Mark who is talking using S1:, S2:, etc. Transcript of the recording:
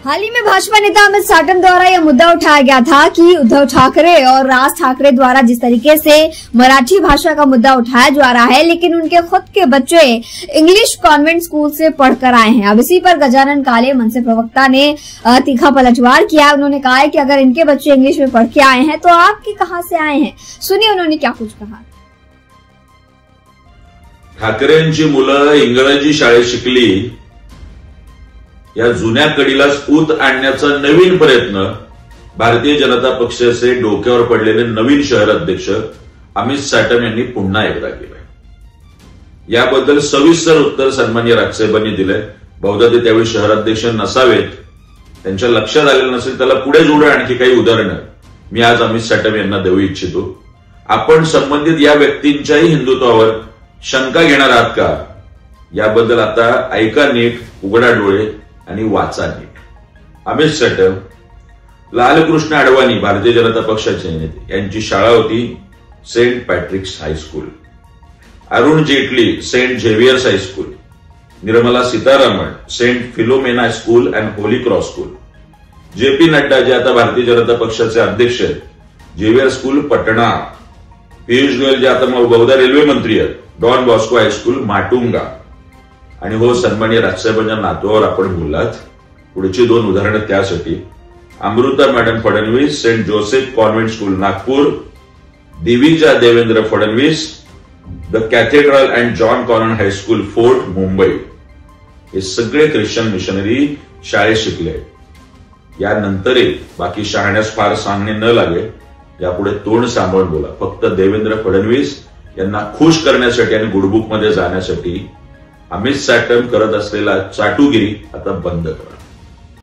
S1: हाल ही में भाजपा नेता अमित साटम द्वारा यह मुद्दा उठाया गया था कि उद्धव ठाकरे और राज ठाकरे द्वारा जिस तरीके से मराठी भाषा का मुद्दा उठाया जा रहा है, लेकिन उनके खुद के बच्चे इंग्लिश कॉन्वेंट स्कूल से पढ़कर आए हैं। अब इसी पर गजानन काले मनसे प्रवक्ता ने तीखा पलटवार किया। उन्होंने कहा है कि अगर इनके बच्चे इंग्लिश में पढ़ के आए हैं तो आपके कहां से आए हैं। सुनिए उन्होंने क्या कुछ कहा।
S2: ठाकरेंची मुलं इंग्रजी शाळेत शिकली या जुन्या कडीलाच ऊत आणण्याचा नवीन प्रयत्न भारतीय जनता पक्षाचे डोक्यावर पडलेले नवीन शहर अध्यक्ष अमित साटम यांनी पुन्हा एकदा केलं। याबद्दल सविस्तर उत्तर सन्माननीय राजसाहेबांनी दिले। बहुधा ते त्यावेळी शहर अध्यक्ष नसावेत, त्यांच्या लक्षात आलेलं नसेल, त्याला पुढे जोडून आणखी काही उदाहरणं मी आज अमित साटम यांना देऊ इच्छितो। आपण संबंधित या व्यक्तींच्याही हिंदुत्वावर शंका घेणार आहात का, याबद्दल आता ऐका नीट, उघडा डोळे आणि वाचा नीट। अमित साटम, लालकृष्ण अडवाणी भारतीय जनता पक्षाचे नेते यांची शाळा होती Saint Patrick's high school, Arun Jaitley Saint Xavier's high school, Nirmala Sitharaman Saint Philomena school and Holy Cross school, JP Nadda जे आता भारतीय जनता पक्षाचे अध्यक्ष आहेत, झेवियर स्कूल पटणा, पियुष गोयल जे आता बहुधा रेल्वे मंत्री आहेत, डॉन बॉस्को हायस्कूल माटुंगा। आणि हो, सन्माननीय राजसाहेबांच्या नातवावर आपण बोललात, पुढची दोन उदाहरणं त्यासाठी। Amrita madam Fadnavis saint Joseph convent school Nagpur, Divija Devendra Fadnavis the cathedral and John Connon high school Fort Mumbai, हे सगळे ख्रिश्चन मिशनरी शाळेत शिकले। यानंतरही बाकी शहाण्यास फार सांगणे न लागेल, यापुढे तोंड सांभाळून बोला। फक्त देवेंद्र फडणवीस यांना खुश करण्यासाठी आणि गुडबुक मध्ये जाण्यासाठी अमित साटम करत असलेला चाटुगिरी आता बंद करा।